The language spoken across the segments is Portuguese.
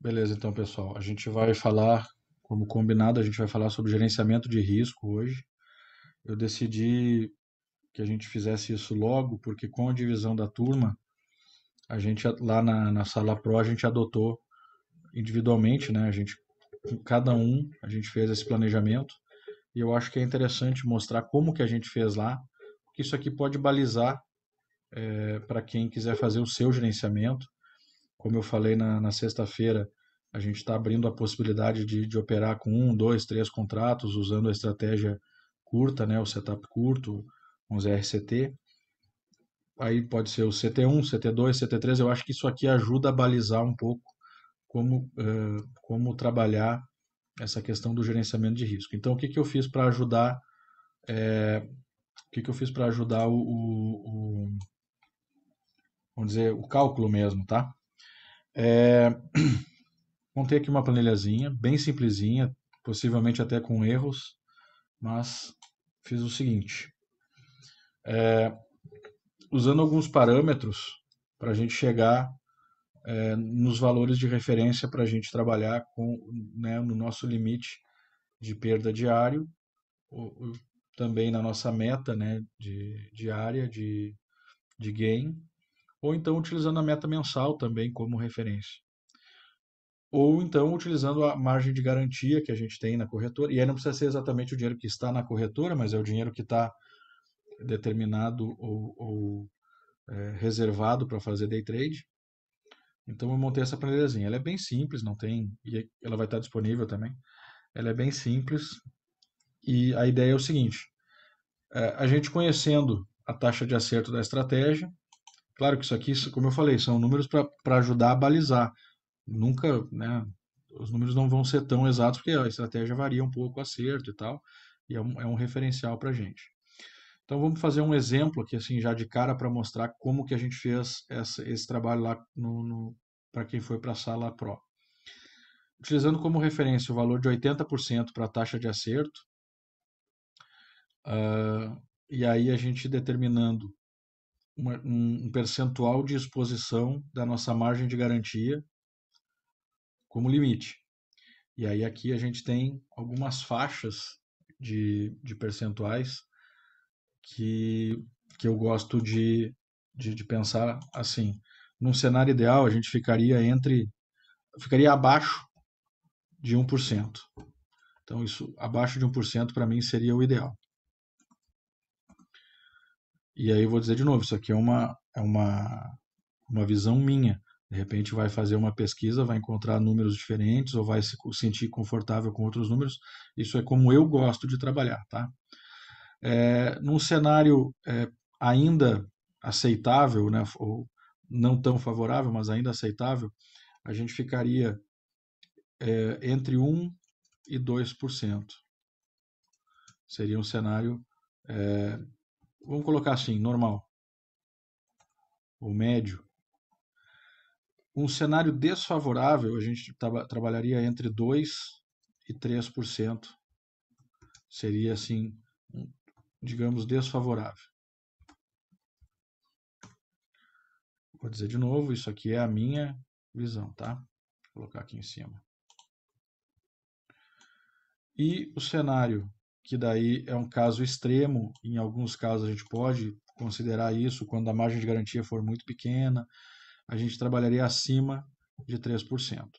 Beleza, então, pessoal. A gente vai falar, como combinado, a gente vai falar sobre gerenciamento de risco hoje. Eu decidi que a gente fizesse isso logo, porque com a divisão da turma, a gente lá na sala Pro, a gente adotou individualmente, né? Com cada um, a gente fez esse planejamento. E eu acho que é interessante mostrar como que a gente fez lá, porque isso aqui pode balizar para quem quiser fazer o seu gerenciamento. Como eu falei na sexta-feira, a gente está abrindo a possibilidade de operar com um, dois, três contratos, usando a estratégia curta, né, o setup curto, com os RCT. Aí pode ser o CT1, CT2, CT3. Eu acho que isso aqui ajuda a balizar um pouco como trabalhar essa questão do gerenciamento de risco. Então, o que que eu fiz para ajudar? O que que eu fiz para ajudar vamos dizer, o cálculo mesmo, tá? Montei aqui uma planilhazinha, bem simplesinha, possivelmente até com erros, mas fiz o seguinte: usando alguns parâmetros para a gente chegar nos valores de referência para a gente trabalhar com, né, no nosso limite de perda diário, também na nossa meta, né, diária de gain, ou então utilizando a meta mensal também como referência. Ou então utilizando a margem de garantia que a gente tem na corretora, e aí não precisa ser exatamente o dinheiro que está na corretora, mas é o dinheiro que está determinado ou reservado para fazer day trade. Então eu montei essa planilhazinha. Ela é bem simples, não tem, e ela vai estar disponível também. Ela é bem simples e a ideia é o seguinte: a gente conhecendo a taxa de acerto da estratégia, claro que isso aqui, como eu falei, são números para ajudar a balizar. Nunca, né, os números não vão ser tão exatos porque a estratégia varia um pouco o acerto e tal, e é um referencial para a gente. Então vamos fazer um exemplo aqui assim já de cara para mostrar como que a gente fez esse trabalho lá para quem foi para a sala Pro. Utilizando como referência o valor de 80% para a taxa de acerto, e aí a gente determinando um percentual de exposição da nossa margem de garantia como limite. E aí aqui a gente tem algumas faixas de percentuais que, que eu gosto de pensar assim. Num cenário ideal, a gente ficaria abaixo de 1%. Então, isso abaixo de 1% para mim seria o ideal. E aí eu vou dizer de novo, isso aqui uma visão minha. De repente vai fazer uma pesquisa, vai encontrar números diferentes ou vai se sentir confortável com outros números. Isso é como eu gosto de trabalhar, tá? Num cenário ainda aceitável, né, ou não tão favorável, mas ainda aceitável, a gente ficaria entre 1 e 2%. Seria um cenário, vamos colocar assim, normal, ou médio. Um cenário desfavorável, a gente trabalharia entre 2 e 3%. Seria assim, digamos, desfavorável. Vou dizer de novo, isso aqui é a minha visão, tá? Vou colocar aqui em cima. E o cenário, que daí é um caso extremo, em alguns casos a gente pode considerar isso, quando a margem de garantia for muito pequena, a gente trabalharia acima de 3%.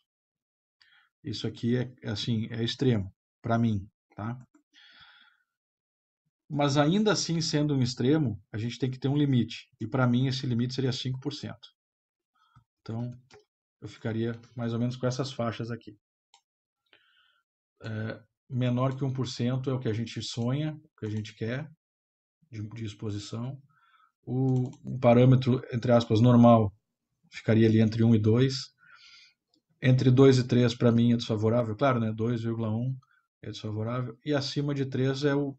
Isso aqui assim, é extremo, para mim, tá? Mas ainda assim, sendo um extremo, a gente tem que ter um limite. E para mim esse limite seria 5%. Então, eu ficaria mais ou menos com essas faixas aqui. Menor que 1% é o que a gente sonha, o que a gente quer de exposição. O parâmetro, entre aspas, normal ficaria ali entre 1 e 2. Entre 2 e 3 para mim é desfavorável, claro, né? 2,1 é desfavorável. E acima de 3 é o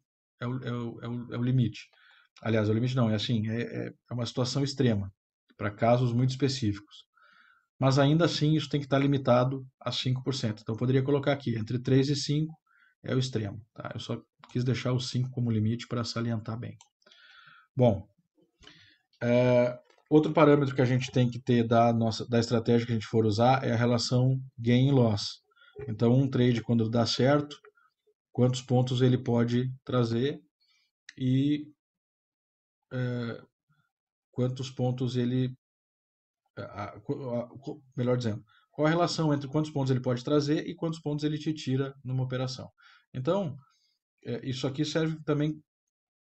limite. Aliás, o limite não, é assim, é uma situação extrema, para casos muito específicos. Mas ainda assim isso tem que estar limitado a 5%. Então eu poderia colocar aqui, entre 3 e 5 é o extremo. Tá? Eu só quis deixar o 5 como limite para salientar bem. Bom, Outro parâmetro que a gente tem que ter da estratégia que a gente for usar é a relação gain e loss. Então, um trade, quando dá certo, quantos pontos ele pode trazer e quantos pontos ele. Melhor dizendo, qual a relação entre quantos pontos ele pode trazer e quantos pontos ele te tira numa operação. Então, isso aqui serve também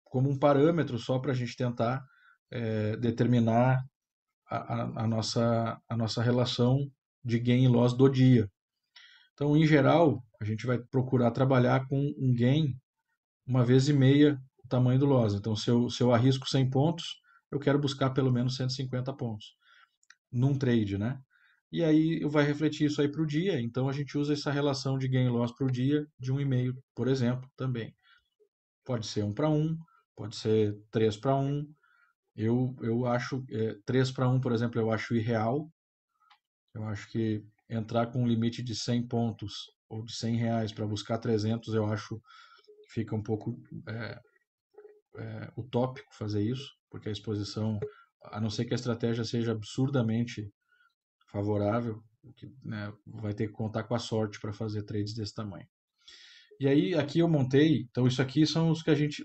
como um parâmetro só para a gente tentar determinar a nossa relação de gain e loss do dia. Então, em geral, a gente vai procurar trabalhar com um gain uma vez e meia o tamanho do loss. Então, se eu arrisco 100 pontos, eu quero buscar pelo menos 150 pontos num trade, né? E aí vai refletir isso aí para o dia. Então, a gente usa essa relação de gain e loss para o dia de 1,5, por exemplo, também. Pode ser 1 para 1, pode ser 3 para 1. Eu acho 3 para 1, por exemplo, eu acho irreal. Eu acho que entrar com um limite de 100 pontos ou de R$ 100 para buscar 300, eu acho que fica um pouco utópico fazer isso, porque a exposição, a não ser que a estratégia seja absurdamente favorável, que, né, vai ter que contar com a sorte para fazer trades desse tamanho. E aí aqui eu montei, então isso aqui são os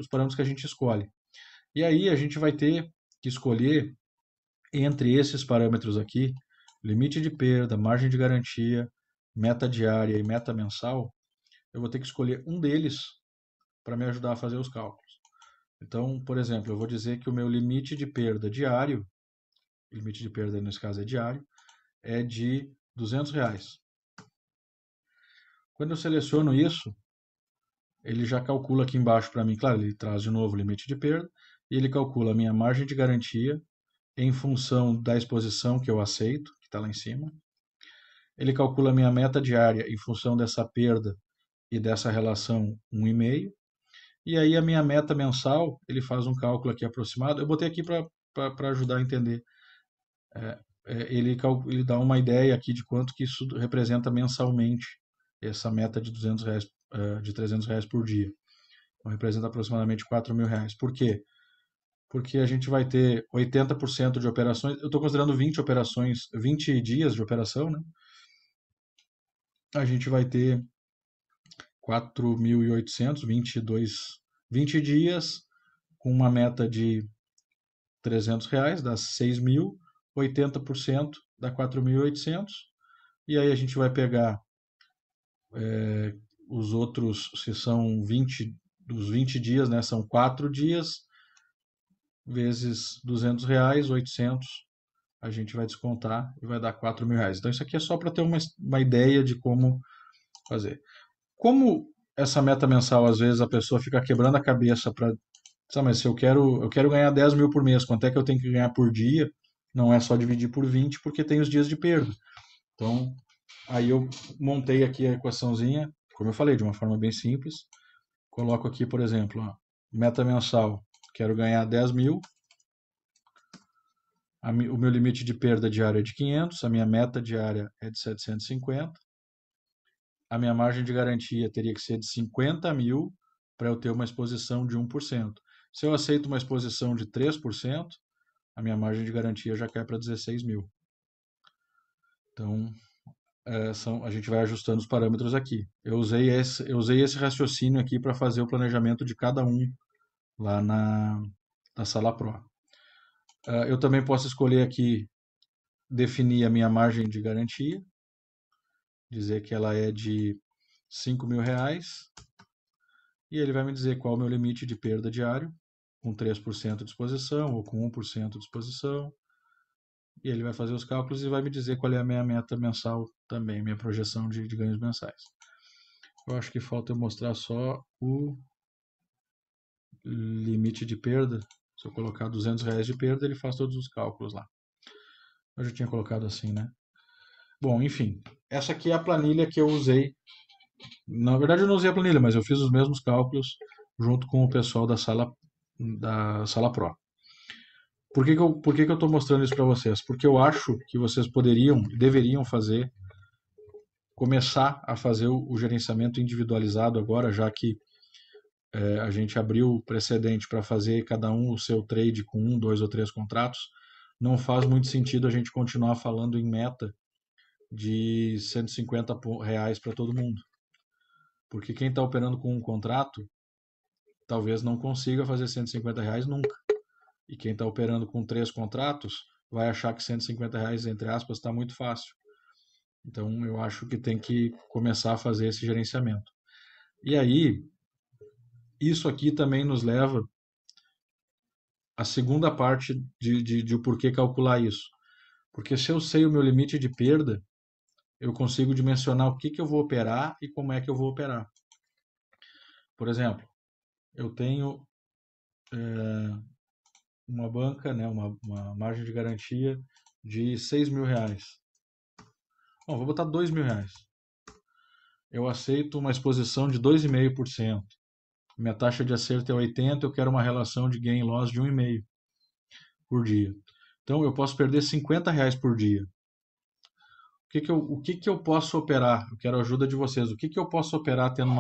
parâmetros que a gente escolhe. E aí a gente vai ter que escolher entre esses parâmetros aqui, limite de perda, margem de garantia, meta diária e meta mensal, eu vou ter que escolher um deles para me ajudar a fazer os cálculos. Então, por exemplo, eu vou dizer que o meu limite de perda diário, limite de perda nesse caso é diário, é de R$ 200. Quando eu seleciono isso, ele já calcula aqui embaixo para mim, claro, ele traz de novo o limite de perda, e ele calcula a minha margem de garantia em função da exposição que eu aceito, que está lá em cima. Ele calcula a minha meta diária em função dessa perda e dessa relação 1,5. E aí a minha meta mensal, ele faz um cálculo aqui aproximado. Eu botei aqui para ajudar a entender. Ele dá uma ideia aqui de quanto que isso representa mensalmente, essa meta de R$ 200, de R$ 300 por dia. Então, representa aproximadamente R$ 4.000. Por quê? Porque a gente vai ter 80% de operações. Eu estou considerando 20 operações, 20 dias de operação, né? A gente vai ter 4.800, 20 dias, com uma meta de R$ 300, dá 6.000, 80% dá 4.800, e aí a gente vai pegar os outros, se são 20, dos 20 dias, né, são 4 dias, vezes R$ 200, 800, a gente vai descontar e vai dar R$ 4.000. Então isso aqui é só para ter uma ideia de como fazer. Como essa meta mensal, às vezes a pessoa fica quebrando a cabeça para, mas se eu quero ganhar 10 mil por mês, quanto é que eu tenho que ganhar por dia? Não é só dividir por 20, porque tem os dias de perda. Então, aí eu montei aqui a equaçãozinha, como eu falei, de uma forma bem simples. Coloco aqui, por exemplo, ó, meta mensal, quero ganhar 10 mil. O meu limite de perda diária é de 500, a minha meta diária é de 750. A minha margem de garantia teria que ser de 50 mil para eu ter uma exposição de 1%. Se eu aceito uma exposição de 3%, a minha margem de garantia já cai para 16 mil. Então, a gente vai ajustando os parâmetros aqui. Eu usei esse raciocínio aqui para fazer o planejamento de cada um lá na Sala Pro. Eu também posso escolher aqui, definir a minha margem de garantia, dizer que ela é de R$ 5.000, e ele vai me dizer qual é o meu limite de perda diário, com 3% de exposição ou com 1% de exposição. E ele vai fazer os cálculos e vai me dizer qual é a minha meta mensal também, minha projeção de ganhos mensais. Eu acho que falta eu mostrar só o limite de perda. Se eu colocar R$ 200 de perda, ele faz todos os cálculos lá. Eu já tinha colocado assim, né? Bom, enfim, essa aqui é a planilha que eu usei. Na verdade, eu não usei a planilha, mas eu fiz os mesmos cálculos junto com o pessoal da Sala Pro. Por que eu estou mostrando isso para vocês? Porque eu acho que vocês deveriam começar a fazer o gerenciamento individualizado agora, já que a gente abriu o precedente para fazer cada um o seu trade com 1, 2 ou 3 contratos. não faz muito sentido a gente continuar falando em meta de R$ 150 para todo mundo. Porque quem está operando com um contrato, talvez não consiga fazer R$ 150 nunca. E quem está operando com 3 contratos, vai achar que R$ 150, entre aspas, está muito fácil. Então, eu acho que tem que começar a fazer esse gerenciamento. E aí, isso aqui também nos leva à segunda parte de o porquê calcular isso. Porque se eu sei o meu limite de perda, eu consigo dimensionar o que que eu vou operar e como é que eu vou operar. Por exemplo, eu tenho uma banca, né, uma margem de garantia de R$ 6.000. Bom, vou botar R$ 2.000. Eu aceito uma exposição de 2,5%. Minha taxa de acerto é 80, eu quero uma relação de gain loss de 1,5 por dia. Então eu posso perder R$ 50 por dia. O que que eu posso operar? Eu quero a ajuda de vocês. O que que eu posso operar tendo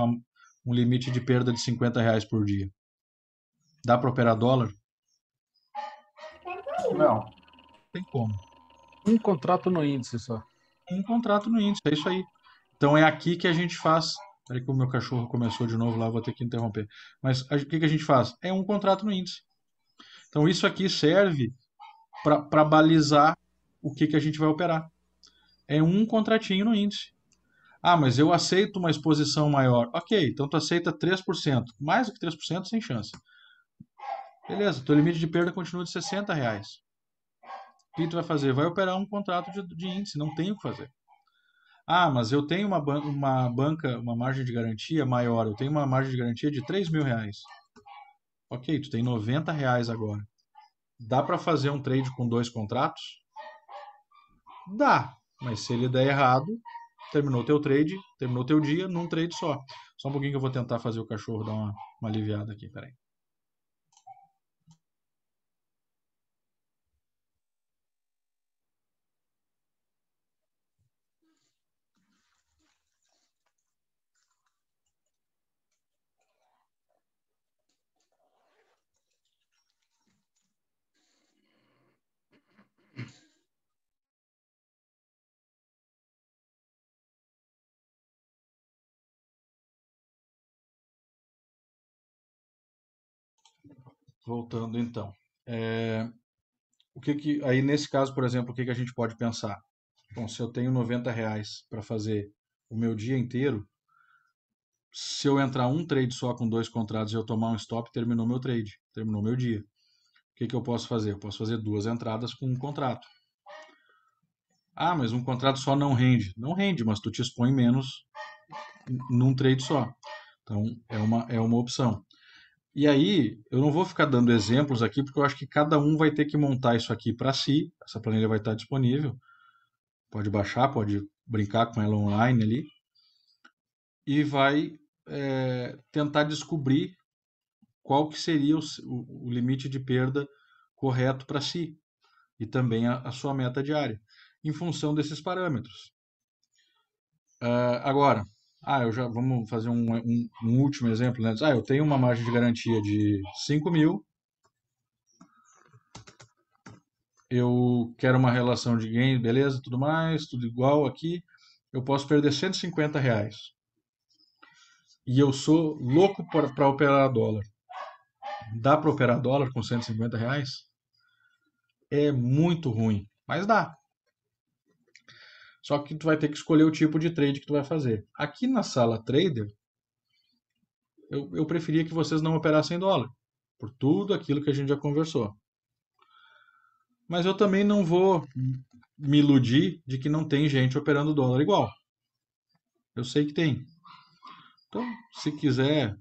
um limite de perda de R$ 50 por dia? Dá para operar dólar? Não. Tem como. Um contrato no índice só. Um contrato no índice, é isso aí. Então é aqui que a gente faz. Peraí que o meu cachorro começou de novo lá, vou ter que interromper. Mas o que que a gente faz? É um contrato no índice. Então isso aqui serve para balizar o que que a gente vai operar. É um contratinho no índice. Ah, mas eu aceito uma exposição maior. Ok, então tu aceita 3%. Mais do que 3%, sem chance. Beleza, teu limite de perda continua de R$ 60. O que tu vai fazer? Vai operar um contrato de índice, não tem o que fazer. Ah, mas eu tenho uma banca, uma margem de garantia maior. Eu tenho uma margem de garantia de R$ 3.000. Ok, tu tem R$ 90 agora. Dá para fazer um trade com 2 contratos? Dá, mas se ele der errado, terminou teu trade, terminou teu dia num trade só. Só um pouquinho que eu vou tentar fazer o cachorro dar uma aliviada aqui, peraí. Voltando então. É, aí nesse caso, por exemplo, o que que a gente pode pensar? Bom, se eu tenho R$ 90 para fazer o meu dia inteiro, se eu entrar um trade só com 2 contratos e eu tomar um stop, terminou meu trade, terminou meu dia. O que que eu posso fazer? Eu posso fazer 2 entradas com um contrato. Ah, mas um contrato só não rende. Não rende, mas tu te expõe menos num trade só. Então, é uma opção. E aí, eu não vou ficar dando exemplos aqui, porque eu acho que cada um vai ter que montar isso aqui para si. Essa planilha vai estar disponível. Pode baixar, pode brincar com ela online ali. E vai tentar descobrir qual que seria o limite de perda correto para si. E também a sua meta diária, em função desses parâmetros. Agora, vamos fazer um último exemplo, né? Eu tenho uma margem de garantia de 5.000, eu quero uma relação de gain, beleza, tudo mais, tudo igual aqui, eu posso perder R$ 150. E eu sou louco para operar dólar. Dá para operar dólar com R$ 150? É muito ruim, mas dá. Só que tu vai ter que escolher o tipo de trade que tu vai fazer. Aqui na sala trader, eu preferia que vocês não operassem dólar, por tudo aquilo que a gente já conversou. Mas eu também não vou me iludir de que não tem gente operando dólar igual. Eu sei que tem. Então, se quiser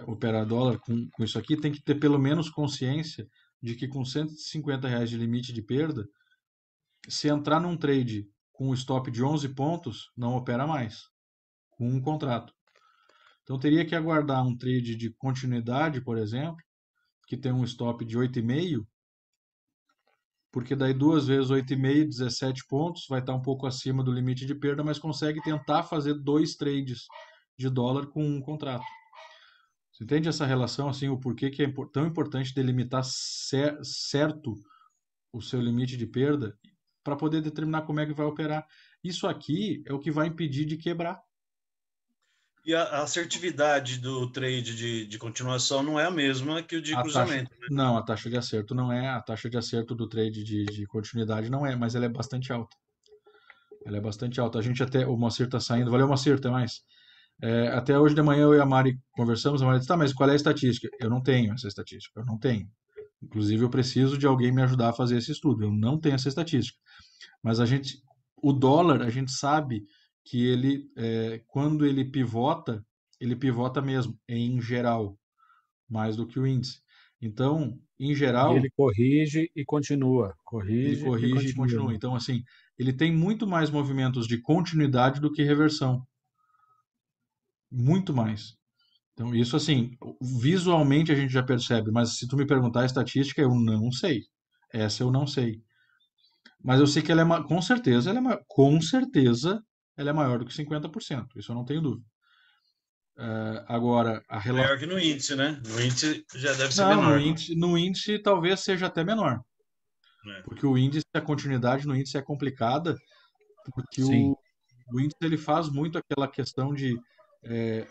operar dólar com isso aqui, tem que ter pelo menos consciência de que com R$ 150 de limite de perda, se entrar num trade com um stop de 11 pontos, não opera mais, com um contrato. Então teria que aguardar um trade de continuidade, por exemplo, que tem um stop de 8,5, porque daí duas vezes 8,5, 17 pontos, vai estar um pouco acima do limite de perda, mas consegue tentar fazer 2 trades de dólar com um contrato. Você entende essa relação, assim, o porquê que é tão importante delimitar certo o seu limite de perda para poder determinar como é que vai operar. Isso aqui é o que vai impedir de quebrar. E a assertividade do trade de continuação não é a mesma que o de cruzamento, né? Não, a taxa de acerto não é, a taxa de acerto do trade de continuidade não é, mas ela é bastante alta. Ela é bastante alta. A gente até, o Moacir está saindo, valeu Moacir, até mais. Até hoje de manhã eu e a Mari conversamos, a Mari disse, tá, mas qual é a estatística? Eu não tenho essa estatística, eu não tenho. Inclusive eu preciso de alguém me ajudar a fazer esse estudo, eu não tenho essa estatística. Mas o dólar, a gente sabe que ele, quando ele pivota mesmo, em geral, mais do que o índice. Então, em E geral, ele corrige e continua. ele Corrige e corrige e continua. continua. Então, assim, ele tem muito mais movimentos de continuidade do que reversão. Muito mais. Então, isso assim, visualmente a gente já percebe, mas se tu me perguntar a estatística, eu não sei. Essa eu não sei. Mas eu sei que ela é, com certeza, com certeza, ela é maior do que 50%. Isso eu não tenho dúvida. Agora, a relação. Maior que no índice, né? No índice já deve ser Não, menor. no índice talvez seja até menor. É. Porque o índice, a continuidade no índice é complicada, porque Sim. o índice ele faz muito aquela questão de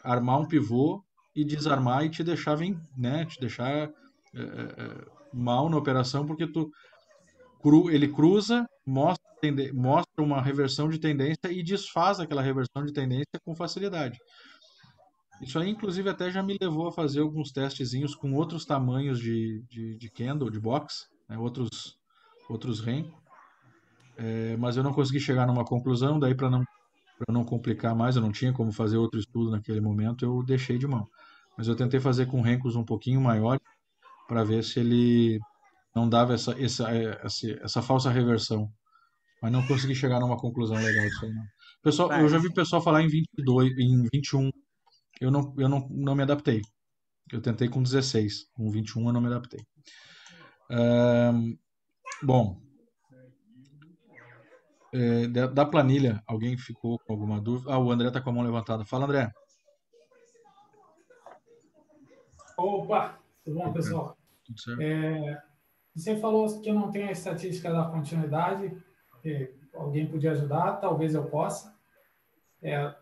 armar um pivô e desarmar e te deixar, né, te deixar mal na operação, porque ele cruza, mostra uma reversão de tendência e desfaz aquela reversão de tendência com facilidade. Isso aí, inclusive, até já me levou a fazer alguns testezinhos com outros tamanhos de candle, de box, né, outros REM, mas eu não consegui chegar numa conclusão, daí para não complicar mais, eu não tinha como fazer outro estudo naquele momento, eu deixei de mão. Mas eu tentei fazer com RENCos um pouquinho maiores para ver se ele não dava essa falsa reversão. Mas não consegui chegar numa conclusão legal disso aí, não. Pessoal, eu já vi o pessoal falar em 22, em 21. Eu não me adaptei. Eu tentei com 16. Com 21 eu não me adaptei. Bom, da planilha, alguém ficou com alguma dúvida? O André está com a mão levantada. Fala, André. Opa, tudo bom, Opa, pessoal? tudo certo? Você falou que não tem a estatística da continuidade, alguém podia ajudar, talvez eu possa.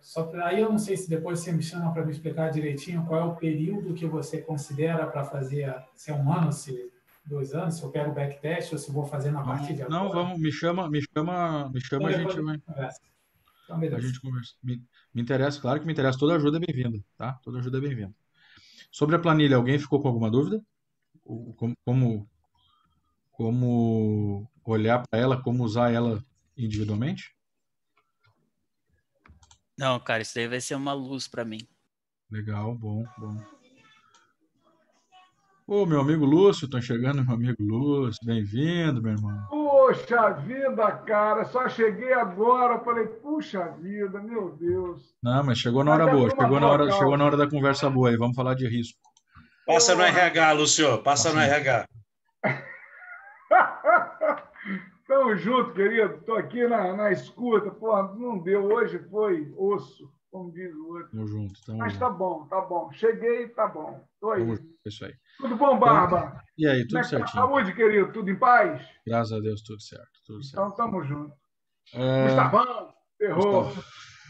Só que aí eu não sei se depois você me chama para me explicar direitinho qual é o período que você considera para fazer, se é um ano, se 2 anos, se eu pego o backtest ou se vou fazer na partir de Não, agora. vamos, me chama, Então a gente depois vai, conversa. Então, a beleza. gente conversa. Me interessa, claro que me interessa. Toda ajuda é bem-vinda, tá? Toda ajuda é bem-vinda. Sobre a planilha, alguém ficou com alguma dúvida? Como olhar para ela, como usar ela individualmente? Não, cara, isso daí vai ser uma luz para mim. Legal, bom, bom. Ô, meu amigo Lúcio, tô enxergando meu amigo Lúcio. Bem-vindo, meu irmão. Poxa vida, cara, só cheguei agora, falei, puxa vida, meu Deus. Não, mas chegou na hora Até boa, por uma boa chegou na causa. hora da conversa boa aí. Vamos falar de risco. Passa no Porra. RH, Lúcio. Passa no Assim. RH. Tamo junto, querido. Tô aqui na escuta. Porra, não deu. Hoje foi osso, como diz o outro. Tamo junto, tamo Mas junto. tá bom, tá bom. Cheguei, tá bom. Tô aí. Tamo junto, é isso aí. Tudo bom, Então, Barba? e aí, Como tudo é que tá a certinho? saúde, querido? Tudo em paz? Graças a Deus, tudo certo, tudo certo. Então, tamo junto. É, Gustavão, errou. Gustavo.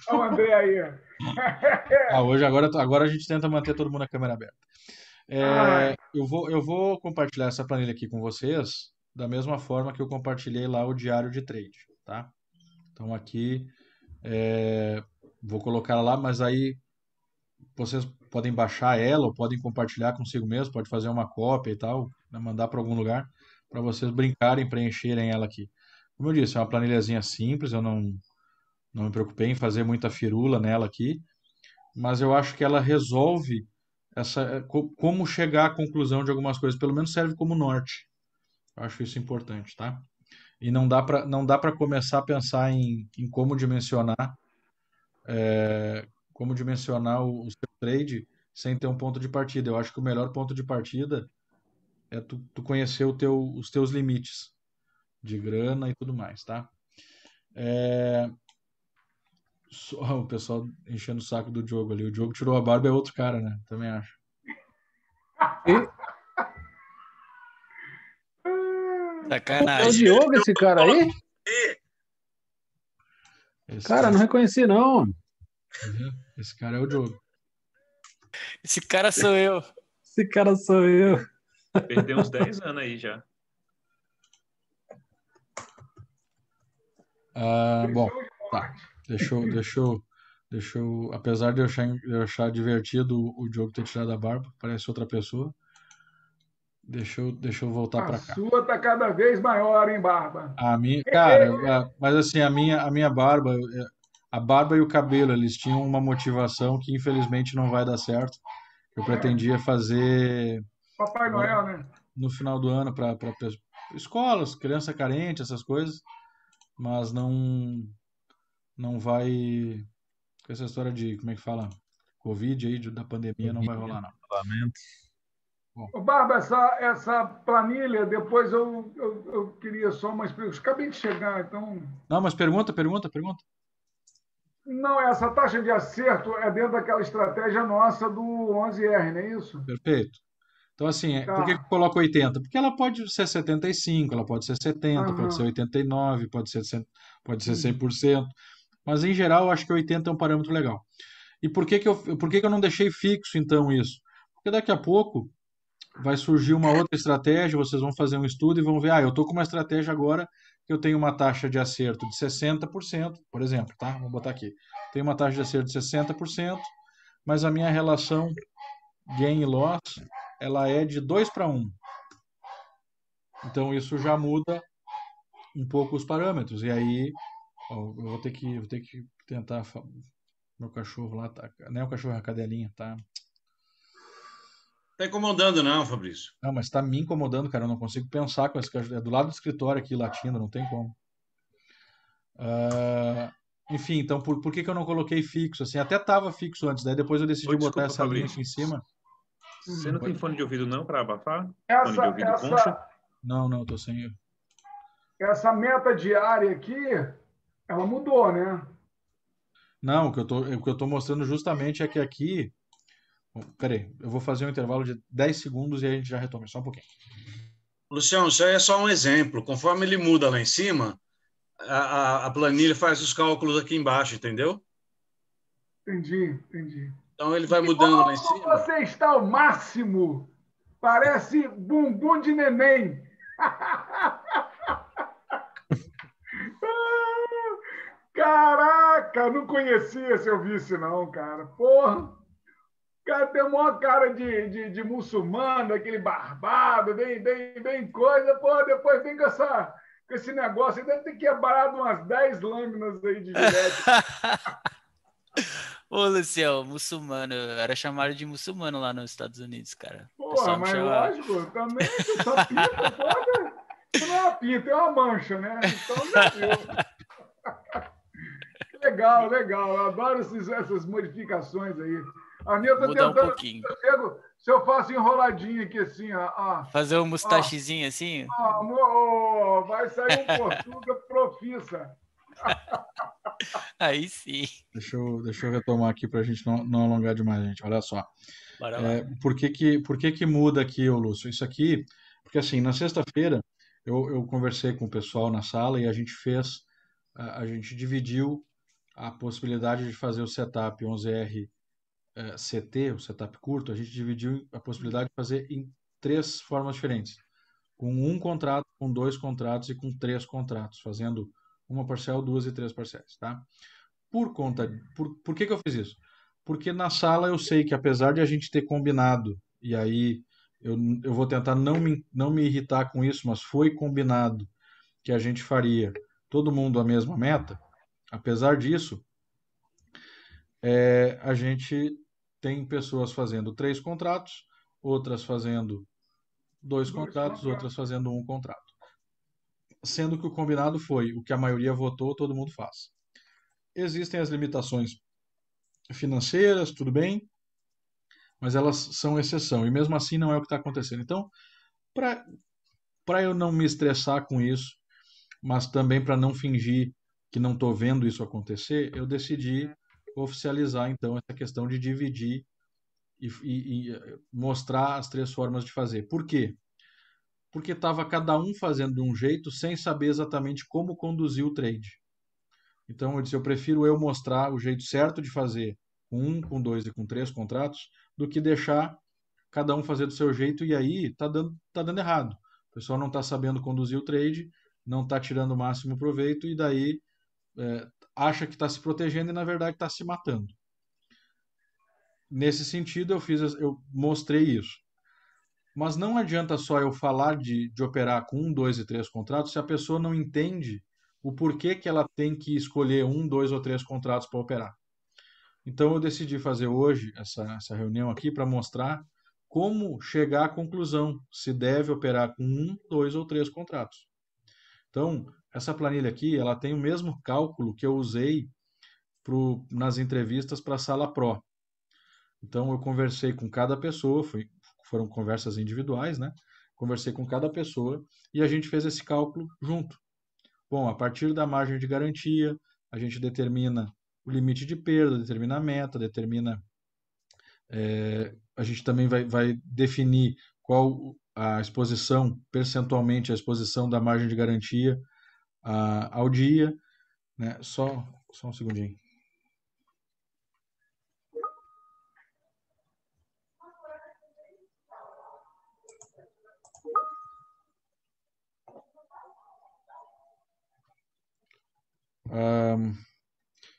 Olha o André aí. Hoje, agora a gente tenta manter todo mundo a câmera aberta. Ai, Eu vou compartilhar essa planilha aqui com vocês, da mesma forma que eu compartilhei lá o diário de trade, tá? Então aqui, vou colocar lá, mas aí vocês podem baixar ela ou podem compartilhar consigo mesmo, pode fazer uma cópia e tal, né, mandar para algum lugar para vocês brincarem, preencherem ela aqui. Como eu disse, é uma planilhazinha simples, eu não me preocupei em fazer muita firula nela aqui, mas eu acho que ela resolve como chegar à conclusão de algumas coisas, pelo menos serve como norte. Eu acho isso importante, tá? E não dá para começar a pensar em como dimensionar o seu trade sem ter um ponto de partida. Eu acho que o melhor ponto de partida é tu conhecer os teus limites de grana e tudo mais, tá? O pessoal enchendo o saco do Diogo ali. O Diogo tirou a barba, é outro cara, né? Também acho. E É o Sacanagem. Diogo esse cara aí? Esse Cara, não reconheci, não. esse cara é o Diogo. Esse cara sou eu. Esse cara sou eu. Perdeu uns 10 anos aí já. Bom, tá. Apesar de eu achar divertido o Diogo ter tirado a barba, parece outra pessoa. Deixa eu voltar A para cá. sua tá cada vez maior, hein, Barba? A minha, cara, mas assim, a minha barba, a barba e o cabelo, eles tinham uma motivação que infelizmente não vai dar certo. Eu pretendia fazer Papai agora Noel, né? no final do ano para escolas, criança carente, essas coisas, mas não vai com essa história de, como é que fala? Covid aí, da pandemia, não vai rolar, não. Ô, Barba, essa planilha, depois eu queria só uma explicação. Acabei de chegar, então. Não, mas pergunta. Não, essa taxa de acerto é dentro daquela estratégia nossa do 11R, não é isso? Perfeito. Então, assim, por que eu Tá. coloco 80? Porque ela pode ser 75, ela pode ser 70, pode ser Aham. 89, pode ser 100%, mas em geral eu acho que 80 é um parâmetro legal. E por que que eu não deixei fixo, então, isso? Porque daqui a pouco vai surgir uma outra estratégia, vocês vão fazer um estudo e vão ver, eu estou com uma estratégia agora que eu tenho uma taxa de acerto de 60%, por exemplo, tá? Vou botar aqui. Tenho uma taxa de acerto de 60%, mas a minha relação gain e loss, ela é de 2:1. Então isso já muda um pouco os parâmetros. E aí, ó, eu vou ter que tentar. Meu cachorro lá tá. Não é o cachorro, é a cadelinha, tá? Tá incomodando, não, Fabrício. Não, mas tá me incomodando, cara. Eu não consigo pensar com esse cachorro. É do lado do escritório aqui latindo, não tem como. Enfim, então por que que eu não coloquei fixo? Assim, até tava fixo antes, daí depois eu decidi Oi, botar desculpa, essa linha Fabrício. aqui em cima. Você não tem fone de ouvido não para abafar? Fone de Essa, ouvido concha? Não, tô sem. essa meta diária aqui, ela mudou, né? Não, o que eu tô mostrando justamente é que aqui. Bom, peraí, eu vou fazer um intervalo de 10 segundos e aí a gente já retoma. Só um pouquinho. Luciano, isso aí é só um exemplo. Conforme ele muda lá em cima, a planilha faz os cálculos aqui embaixo, entendeu? Entendi. Então ele vai mudando lá em Como cima. você está ao máximo? Parece bumbum de neném. Caraca, não conhecia se eu visse, não, cara. Porra, o cara tem a maior cara de muçulmano, aquele barbado, bem coisa. Pô, depois vem com esse negócio. Ele deve ter quebrado umas 10 lâminas aí de gilete. Ô, Luciano, muçulmano. Eu era chamado de muçulmano lá nos Estados Unidos, cara. O Porra, pessoal me mas chamava. lógico, também essa pinta toda. Não é uma pinta, é uma mancha, né? Então já viu. Legal. Eu adoro essas modificações aí. A minha eu tô Mudar um tentando. pouquinho. Se eu faço enroladinho aqui assim, ó. Fazer um mustachezinho assim. Amor, vai sair um portuga profissa. Aí sim. Deixa eu retomar aqui para a gente não alongar demais, gente. Olha só. Bora lá. Por que que muda aqui, ô Lúcio? Isso aqui, porque assim, na sexta-feira eu conversei com o pessoal na sala e a gente dividiu a possibilidade de fazer o setup 11R CT, o setup curto, a gente dividiu a possibilidade de fazer em 3 formas diferentes. Com um contrato, com 2 contratos e com 3 contratos, fazendo uma parcela, 2 e 3 parcelas, tá? Por que que eu fiz isso? Porque na sala eu sei que apesar de a gente ter combinado, e aí eu vou tentar não me irritar com isso, mas foi combinado que a gente faria todo mundo a mesma meta, apesar disso, a gente tem pessoas fazendo 3 contratos, outras fazendo 2 contratos, outras fazendo 1 contrato. Sendo que o combinado foi o que a maioria votou, todo mundo faz. Existem as limitações financeiras, tudo bem, mas elas são exceção, e mesmo assim não é o que está acontecendo. Então, para eu não me estressar com isso, mas também para não fingir que não estou vendo isso acontecer, eu decidi oficializar então essa questão de dividir e mostrar as 3 formas de fazer. Por quê? porque estava cada um fazendo de um jeito sem saber exatamente como conduzir o trade. Então eu disse, eu prefiro eu mostrar o jeito certo de fazer com 1, com 2 e com 3 contratos, do que deixar cada um fazer do seu jeito e aí tá dando errado. O pessoal não está sabendo conduzir o trade, não está tirando o máximo proveito e daí acha que está se protegendo e na verdade está se matando. Nesse sentido, eu mostrei isso. Mas não adianta só eu falar de operar com 1, 2 e 3 contratos se a pessoa não entende o porquê que ela tem que escolher 1, 2 ou 3 contratos para operar. Então eu decidi fazer hoje essa reunião aqui para mostrar como chegar à conclusão se deve operar com 1, 2 ou 3 contratos. Então, essa planilha aqui, ela tem o mesmo cálculo que eu usei nas entrevistas para a Sala Pro. Então, eu conversei com cada pessoa, foram conversas individuais, né? Conversei com cada pessoa e a gente fez esse cálculo junto. Bom, a partir da margem de garantia, a gente determina o limite de perda, determina a meta, a gente também vai definir qual a exposição, percentualmente a exposição da margem de garantia ao dia, né? Só um segundinho.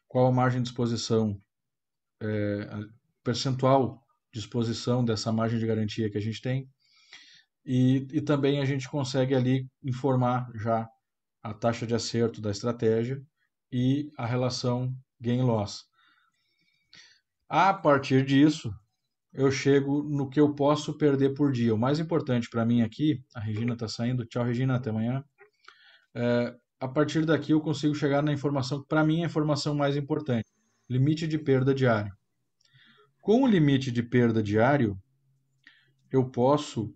Qual a margem de exposição, percentual de exposição dessa margem de garantia que a gente tem, e também a gente consegue ali informar já a taxa de acerto da estratégia e a relação gain-loss. A partir disso, eu chego no que eu posso perder por dia. O mais importante para mim aqui, a Regina está saindo, tchau Regina, até amanhã. A partir daqui eu consigo chegar na informação que para mim é a informação mais importante, limite de perda diário. Com o limite de perda diário, eu posso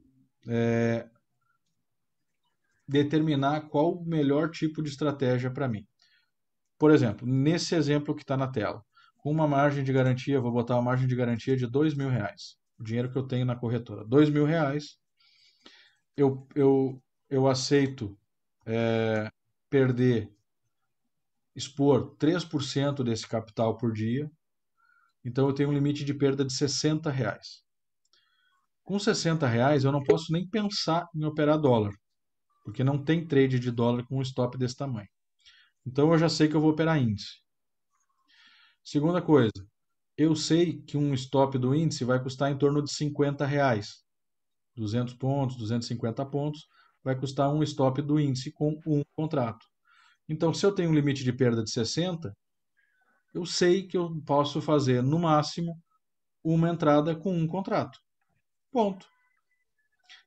determinar qual o melhor tipo de estratégia para mim. Por exemplo, nesse exemplo que está na tela, com uma margem de garantia, eu vou botar uma margem de garantia de R$2.000, o dinheiro que eu tenho na corretora. R$2.000, eu aceito expor 3% desse capital por dia, então eu tenho um limite de perda de R$60. Com R$60 eu não posso nem pensar em operar dólar, porque não tem trade de dólar com um stop desse tamanho. Então eu já sei que eu vou operar índice. Segunda coisa, eu sei que um stop do índice vai custar em torno de R$50. 200 pontos, 250 pontos, vai custar um stop do índice com um contrato. Então, se eu tenho um limite de perda de 60, eu sei que eu posso fazer, no máximo, uma entrada com um contrato. Ponto.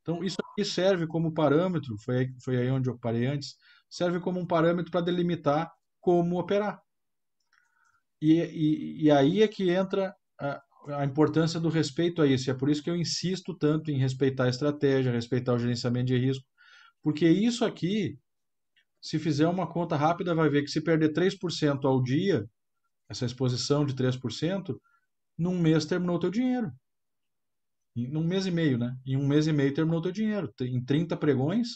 Então, isso aqui serve como parâmetro, foi aí onde eu parei antes, serve como um parâmetro para delimitar como operar. E aí é que entra a importância do respeito a isso. É por isso que eu insisto tanto em respeitar a estratégia, respeitar o gerenciamento de risco, porque isso aqui, se fizer uma conta rápida, vai ver que se perder 3% ao dia, essa exposição de 3%, num mês terminou o teu dinheiro. Num mês e meio, né? Em um mês e meio terminou o teu dinheiro. Em 30 pregões,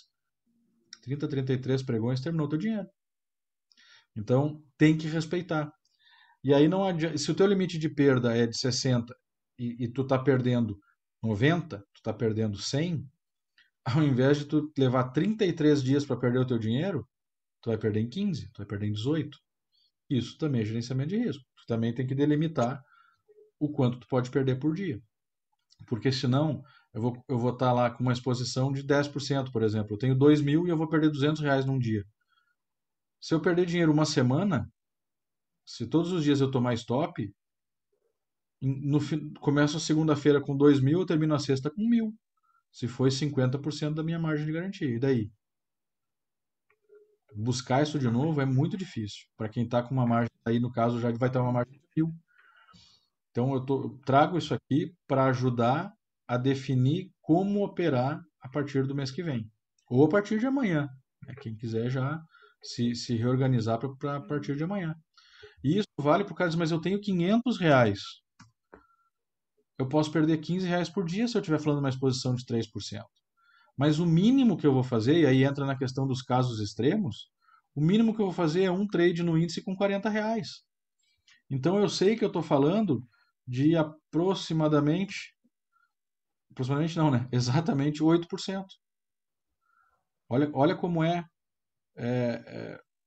30, 33 pregões, terminou o teu dinheiro. Então, tem que respeitar. E aí não adianta, se o teu limite de perda é de 60 e tu tá perdendo 90, tu tá perdendo 100, ao invés de tu levar 33 dias para perder o teu dinheiro, tu vai perder em 15, tu vai perder em 18. Isso também é gerenciamento de risco. Tu também tem que delimitar o quanto tu pode perder por dia. Porque senão eu vou estar lá com uma exposição de 10%, por exemplo. Eu tenho 2.000 e eu vou perder R$200 num dia. Se eu perder dinheiro uma semana, se todos os dias eu tomar stop, começo a segunda-feira com 2.000, eu termino a sexta com 1.000. Se foi 50% da minha margem de garantia. E daí? Buscar isso de novo é muito difícil. Para quem está com uma margem, aí no caso já vai ter uma margem de 1.000. Então eu trago isso aqui para ajudar a definir como operar a partir do mês que vem. Ou a partir de amanhã. Quem quiser já se reorganizar para a partir de amanhã. E isso vale para o cara dizer, mas eu tenho R$500. Eu posso perder R$15 por dia se eu estiver falando de uma exposição de 3%. Mas o mínimo que eu vou fazer, e aí entra na questão dos casos extremos, o mínimo que eu vou fazer é um trade no índice com R$ 40. Então eu sei que eu estou falando de aproximadamente não, né? Exatamente 8%. Olha como é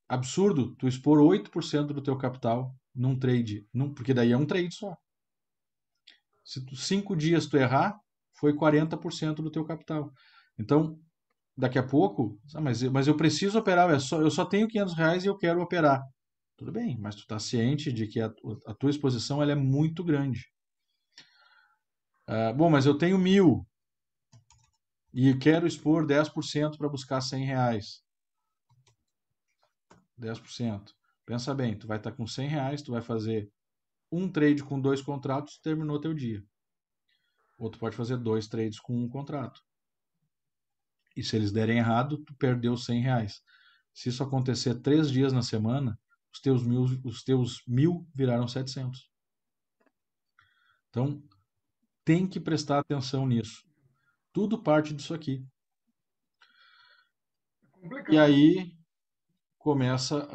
absurdo tu expor 8% do teu capital num trade, porque daí é um trade só. Se 5 dias tu errar, foi 40% do teu capital. Então, daqui a pouco, mas eu preciso operar, eu só tenho R$ 500 e eu quero operar. Tudo bem, mas tu está ciente de que a tua exposição ela é muito grande. Bom, mas eu tenho 1.000 e quero expor 10% para buscar R$ 100. 10%. Pensa bem, tu vai estar com R$ 100, tu vai fazer um trade com 2 contratos, terminou teu dia. Ou tu pode fazer 2 trades com um contrato. E se eles derem errado, tu perdeu R$ 100. Se isso acontecer 3 dias na semana, os teus 1.000 viraram 700. Então, tem que prestar atenção nisso. Tudo parte disso aqui. E aí começa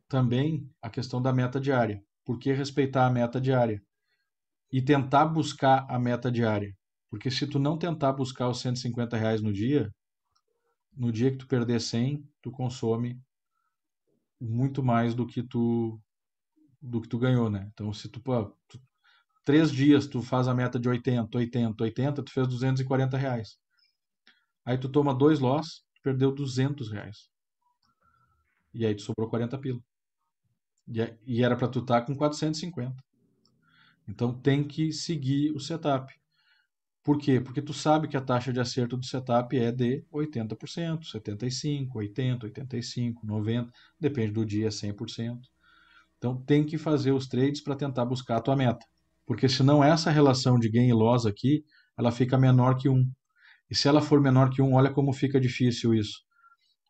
também a questão da meta diária. Por que respeitar a meta diária? E tentar buscar a meta diária. Porque se tu não tentar buscar os R$ 150 no dia que tu perder 100, tu consome muito mais do que tu ganhou, né? Então, se 3 dias tu faz a meta de 80, 80, 80, tu fez R$ 240. Aí tu toma 2 loss, tu perdeu R$ 200. E aí tu sobrou 40 pila. E era para tu estar com 450. Então tem que seguir o setup. Por quê? Porque tu sabe que a taxa de acerto do setup é de 80%, 75%, 80%, 85%, 90%, depende do dia, 100%. Então tem que fazer os trades para tentar buscar a tua meta. Porque senão essa relação de gain e loss aqui, ela fica menor que 1. E se ela for menor que 1, olha como fica difícil isso.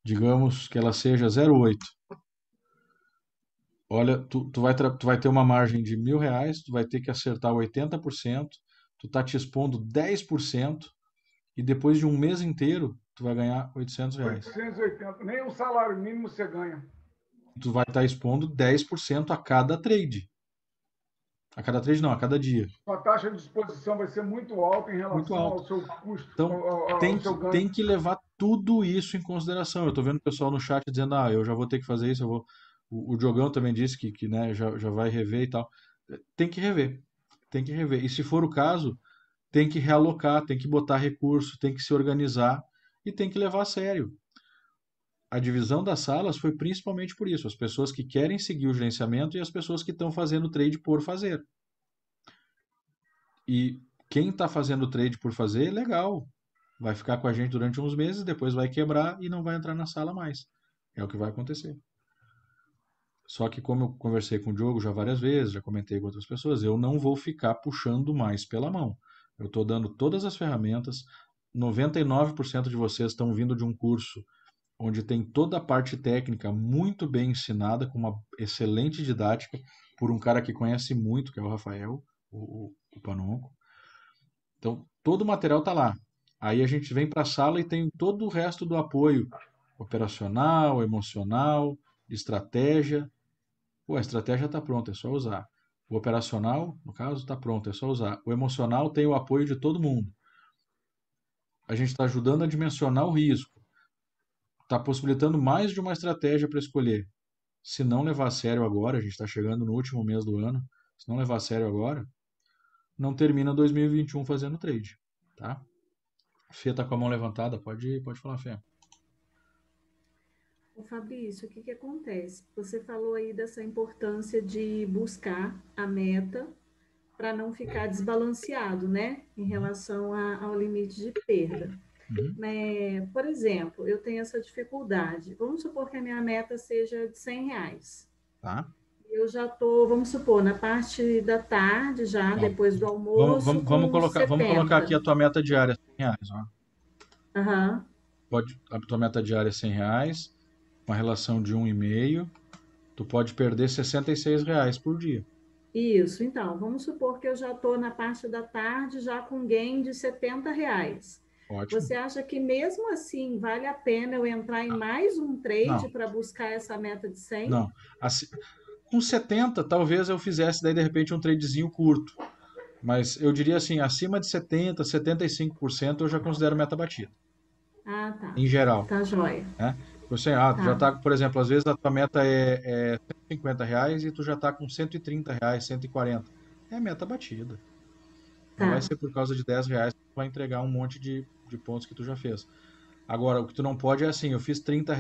Digamos que ela seja 0,8. Olha, tu vai ter uma margem de R$ 1.000, tu vai ter que acertar 80%, tu tá te expondo 10%, e depois de um mês inteiro, tu vai ganhar R$ 800. 880, nem um salário mínimo você ganha. Tu vai estar expondo 10% a cada trade. A cada trade não, a cada dia. A taxa de exposição vai ser muito alta em relação ao seu custo. Então, tem que levar tudo isso em consideração. Eu estou vendo o pessoal no chat dizendo, eu já vou ter que fazer isso, O Diogão também disse que né, já vai rever e tal. Tem que rever. E se for o caso, tem que realocar, tem que botar recurso, tem que se organizar e tem que levar a sério. A divisão das salas foi principalmente por isso. As pessoas que querem seguir o gerenciamento e as pessoas que estão fazendo trade por fazer. E quem está fazendo trade por fazer, legal. Vai ficar com a gente durante uns meses, depois vai quebrar e não vai entrar na sala mais. É o que vai acontecer. Só que como eu conversei com o Diogo já várias vezes, já comentei com outras pessoas, eu não vou ficar puxando mais pela mão. Eu estou dando todas as ferramentas, 99% de vocês estão vindo de um curso onde tem toda a parte técnica muito bem ensinada, com uma excelente didática, por um cara que conhece muito, que é o Rafael, o Panonco. Então, todo o material está lá. Aí a gente vem para a sala e tem todo o resto do apoio operacional, emocional, de estratégia. A estratégia está pronta, é só usar. O operacional, no caso, está pronto, é só usar. O emocional tem o apoio de todo mundo. A gente está ajudando a dimensionar o risco. Está possibilitando mais de uma estratégia para escolher. Se não levar a sério agora, a gente está chegando no último mês do ano, se não levar a sério agora, não termina 2021 fazendo trade. Tá? Fê está com a mão levantada, pode falar, Fê. Ô Fabrício, o que acontece? Você falou aí dessa importância de buscar a meta para não ficar desbalanceado, né? Em relação ao limite de perda. Por exemplo, eu tenho essa dificuldade. Vamos supor que a minha meta seja de R$ 100. Tá. Eu já estou, vamos supor, na parte da tarde já, depois do almoço. Vamos colocar aqui a tua meta diária, R$ 100. Ó. Aham. A tua meta diária é R$ 100, uma relação de 1,5, tu pode perder R$ 66 por dia. Isso, então, vamos supor que eu já estou na parte da tarde já com gain de R$ 70. Ótimo. Você acha que mesmo assim vale a pena eu entrar em mais um trade para buscar essa meta de 100? Não. Assim, com 70, talvez eu fizesse daí de repente um tradezinho curto. Mas eu diria assim, acima de 70, 75% eu já considero meta batida. Ah, tá. Em geral. Tá joia. Né? Você, Tá. já tá, por exemplo, às vezes a tua meta é R$ 150 e tu já tá com R$ 130, 140. É meta batida. Não Tá. vai ser por causa de R$ 10 que tu vai entregar um monte de pontos que tu já fez. Agora, o que tu não pode é assim, eu fiz R$ 30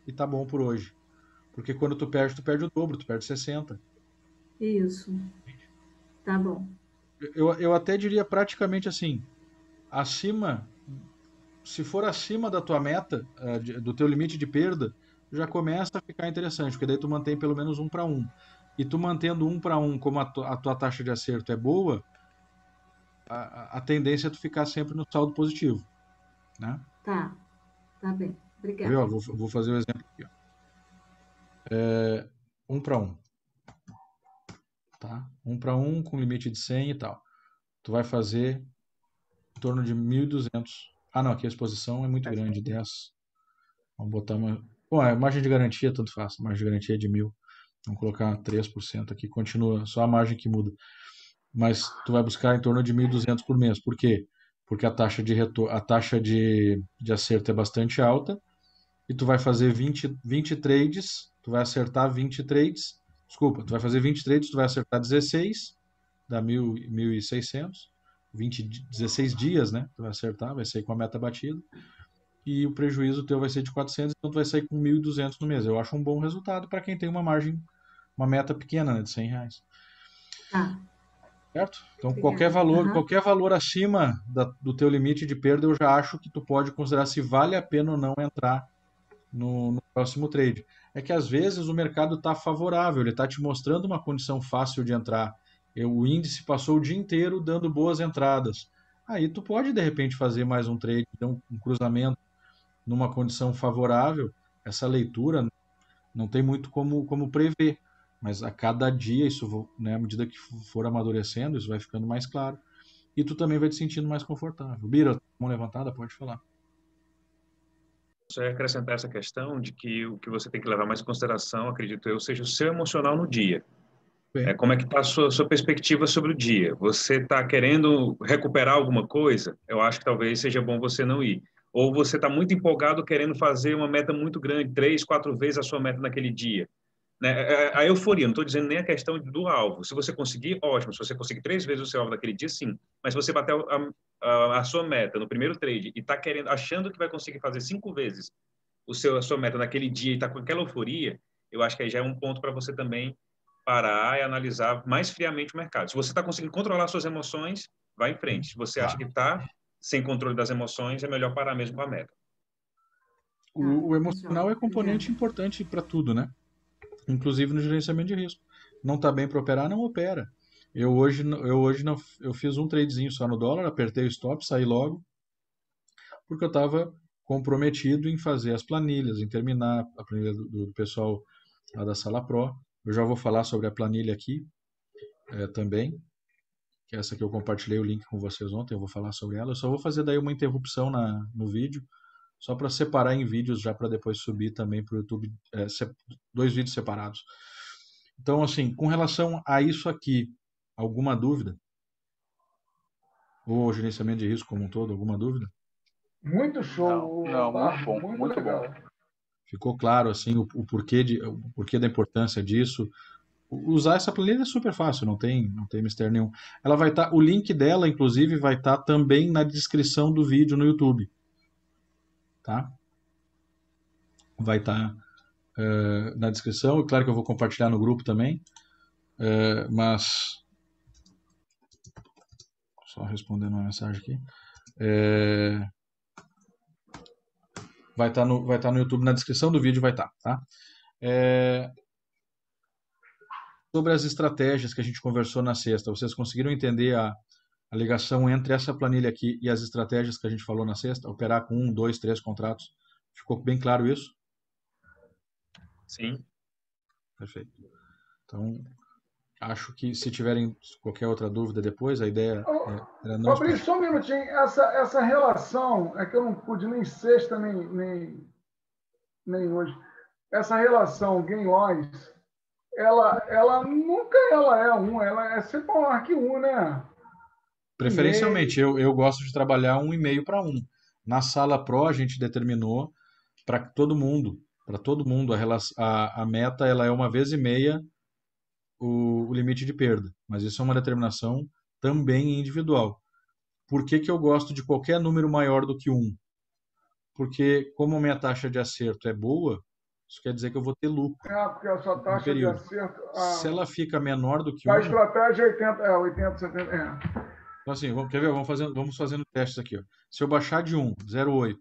e tá bom por hoje. Porque quando tu perde o dobro, tu perde 60. Isso. Tá bom. Eu até diria praticamente assim, se for acima da tua meta, do teu limite de perda, já começa a ficar interessante, porque daí tu mantém pelo menos 1 para 1. E tu mantendo 1 para 1, como a tua taxa de acerto é boa, a tendência é tu ficar sempre no saldo positivo, né? Tá bem. Quer Obrigada. ver? Ó, vou fazer o exemplo aqui. Ó. 1 para 1. Tá? 1 para 1 com limite de 100 e tal. Tu vai fazer em torno de 1.200. Ah, não, aqui a exposição é muito grande, 10. Vamos botar uma... Bom, a margem de garantia tanto faz. A margem de garantia é de 1.000. Vamos colocar 3% aqui. Continua, só a margem que muda. Mas tu vai buscar em torno de 1.200 por mês. Por quê? Porque a taxa de acerto é bastante alta e tu vai fazer 20 trades, tu vai acertar 20 trades. Desculpa, tu vai fazer 20 trades, tu vai acertar 16, dá 1.600. 16 dias, né? Tu vai acertar, vai sair com a meta batida. E o prejuízo teu vai ser de 400, então tu vai sair com 1.200 no mês. Eu acho um bom resultado para quem tem uma margem, uma meta pequena, né, de R$ 100. Tá. Certo? Então Obrigada. qualquer valor acima do teu limite de perda, eu já acho que tu pode considerar se vale a pena ou não entrar no próximo trade. É que às vezes o mercado está favorável, ele está te mostrando uma condição fácil de entrar. O índice passou o dia inteiro dando boas entradas. Aí tu pode de repente fazer mais um trade, então um cruzamento numa condição favorável. Essa leitura não tem muito como prever, mas a cada dia isso, né, à medida que for amadurecendo, isso vai ficando mais claro. E tu também vai te sentindo mais confortável. Bira, mão levantada, pode falar. Só ia acrescentar essa questão de que o que você tem que levar mais em consideração, acredito eu, seja o seu emocional no dia. Bem. Como é que está a sua perspectiva sobre o dia? Você está querendo recuperar alguma coisa? Eu acho que talvez seja bom você não ir. Ou você está muito empolgado querendo fazer uma meta muito grande, 3, 4 vezes a sua meta naquele dia. Né? A euforia, não estou dizendo nem a questão do alvo. Se você conseguir, ótimo. Se você conseguir 3 vezes o seu alvo naquele dia, sim. Mas se você bater a sua meta no primeiro trade e está achando que vai conseguir fazer 5 vezes a sua meta naquele dia e está com aquela euforia, eu acho que aí já é um ponto para você também parar e analisar mais friamente o mercado. Se você está conseguindo controlar suas emoções, vai em frente. Se você acha que está sem controle das emoções, é melhor parar mesmo com a meta. O emocional é componente importante para tudo, né? Inclusive no gerenciamento de risco. Não está bem para operar, não opera. Eu hoje não, eu fiz um tradezinho só no dólar, apertei o stop, saí logo, porque eu estava comprometido em fazer as planilhas, em terminar a planilha do pessoal lá da Sala Pro. Eu já vou falar sobre a planilha aqui também, que é essa que eu compartilhei o link com vocês ontem, eu vou falar sobre ela. Eu só vou fazer daí uma interrupção no vídeo, só para separar em vídeos, já para depois subir também para o YouTube, 2 vídeos separados. Então, assim, com relação a isso aqui, alguma dúvida? Ou gerenciamento de risco como um todo, alguma dúvida? Muito show. Não, muito bom, muito legal. bom. Ficou claro, assim, o porquê da importância disso. Usar essa planilha é super fácil, não tem mistério nenhum. Ela vai estar, o link dela, inclusive, vai estar também na descrição do vídeo no YouTube. Tá? Vai estar na descrição. Claro que eu vou compartilhar no grupo também. Mas só respondendo uma mensagem aqui. Vai estar no YouTube, na descrição do vídeo vai estar, tá? Sobre as estratégias que a gente conversou na sexta, vocês conseguiram entender a ligação entre essa planilha aqui e as estratégias que a gente falou na sexta? Operar com 1, 2, 3 contratos. Ficou bem claro isso? Sim. Perfeito. Então, Acho que se tiverem qualquer outra dúvida depois, a ideia era não Fabrício, só um minutinho. Essa relação, é que eu não pude nem sexta, nem hoje. Essa relação gain-loss, ela nunca é 1, ela é sempre um arc 1, né? Preferencialmente, eu gosto de trabalhar 1,5 para 1. Na sala Pro, a gente determinou para todo mundo, a meta ela é 1,5 vezes o limite de perda, mas isso é uma determinação também individual. Por que que eu gosto de qualquer número maior do que 1? Porque como a minha taxa de acerto é boa, isso quer dizer que eu vou ter lucro Porque a sua no taxa de período. acerto. Se ela fica menor do que A 1, estratégia é 80, 70. então assim, quer ver? Vamos fazendo testes aqui, ó. Se eu baixar de 1, 0,8,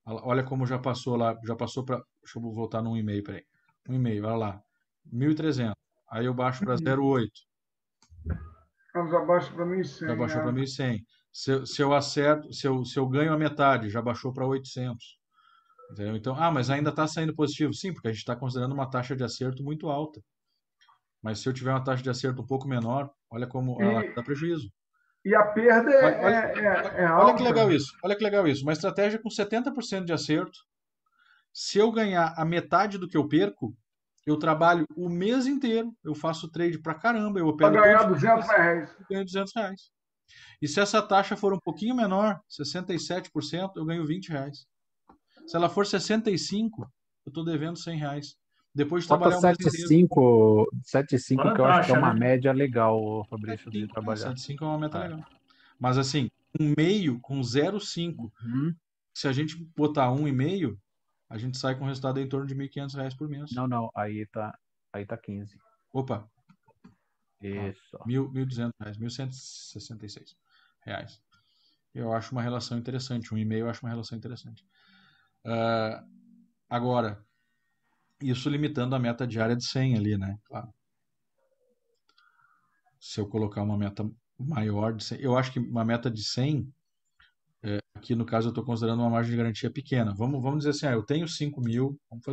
olha como já passou lá, para, deixa eu voltar no 1,5, peraí. 1,5, olha lá, 1.300. Aí eu baixo para 0,8. Vamos abaixo para 1.100. Já baixou para 1.100. Se eu acerto, se eu ganho a metade, já baixou para 800. Entendeu? Então, mas ainda está saindo positivo. Sim, porque a gente está considerando uma taxa de acerto muito alta. Mas se eu tiver uma taxa de acerto um pouco menor, olha como ela dá prejuízo. E a perda é alta. Olha que legal isso. Olha que legal isso. Uma estratégia com 70% de acerto. Se eu ganhar a metade do que eu perco, eu trabalho o mês inteiro, eu faço trade pra caramba, eu opero Para ganhar todos R$200. eu ganho R$200. E se essa taxa for um pouquinho menor, 67%, eu ganho R$20. Se ela for 65%, eu estou devendo R$100. Depois de Bota trabalhar o mês inteiro. 7,5 que eu acho que é uma média legal, Fabrício, de trabalhar. 7,5 é uma meta legal. Mas assim, um meio com 0,5, se a gente botar 1,5, a gente sai com um resultado em torno de R$1.500 por mês. Não, aí tá 15. Opa, Isso. R$1.200, R$1.166. Eu acho uma relação interessante. 1,5 eu acho uma relação interessante. Agora, isso limitando a meta diária de 100 ali, né? Claro. Se eu colocar uma meta maior de 100, eu acho que uma meta de 100, aqui no caso eu estou considerando uma margem de garantia pequena. Vamos dizer assim, eu tenho 5.000, vamos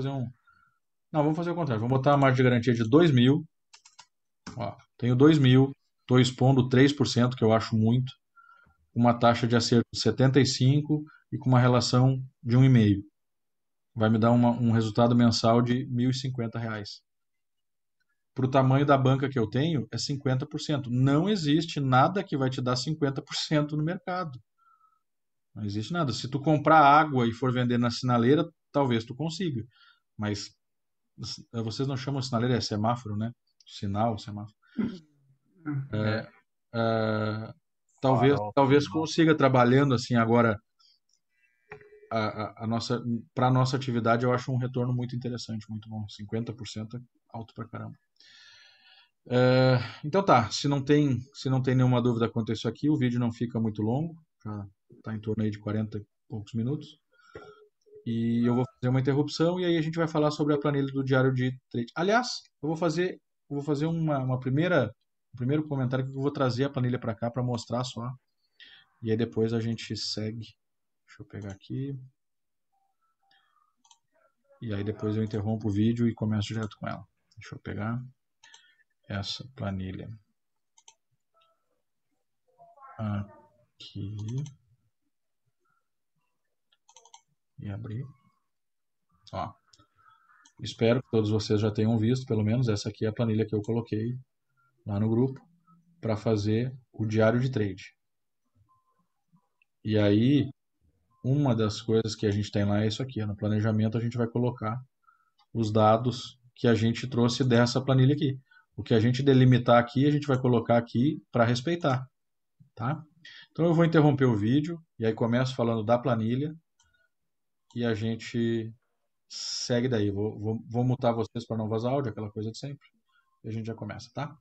fazer o contrário. Vamos botar uma margem de garantia de 2.000. Tenho 2.000, estou expondo 3%, que eu acho muito, uma taxa de acerto de 75 e com uma relação de 1,5. Vai me dar um resultado mensal de R$1.050. Para o tamanho da banca que eu tenho, é 50%. Não existe nada que vai te dar 50% no mercado. Não existe nada. Se tu comprar água e for vender na sinaleira, talvez tu consiga. Mas vocês não chamam sinaleira, é semáforo, né? Sinal, semáforo. Talvez consiga trabalhando assim agora. Para a nossa atividade, eu acho um retorno muito interessante, muito bom. 50% é alto pra caramba. Então tá, se não tem nenhuma dúvida quanto a isso aqui, o vídeo não fica muito longo, já está em torno aí de 40 e poucos minutos. E eu vou fazer uma interrupção e aí a gente vai falar sobre a planilha do diário de trade. Aliás, eu vou fazer um primeiro comentário que eu vou trazer a planilha para cá para mostrar só. E aí depois a gente segue. Deixa eu pegar aqui. E aí depois eu interrompo o vídeo e começo direto com ela. Deixa eu pegar essa planilha aqui e abrir. Espero que todos vocês já tenham visto, pelo menos essa aqui é a planilha que eu coloquei lá no grupo para fazer o diário de trade. E aí, uma das coisas que a gente tem lá é isso aqui. No planejamento a gente vai colocar os dados que a gente trouxe dessa planilha aqui. O que a gente delimitar aqui, a gente vai colocar aqui para respeitar, tá? Então eu vou interromper o vídeo e aí começo falando da planilha e a gente segue daí. Vou mutar vocês para não vazar áudio, aquela coisa de sempre. E a gente já começa, tá?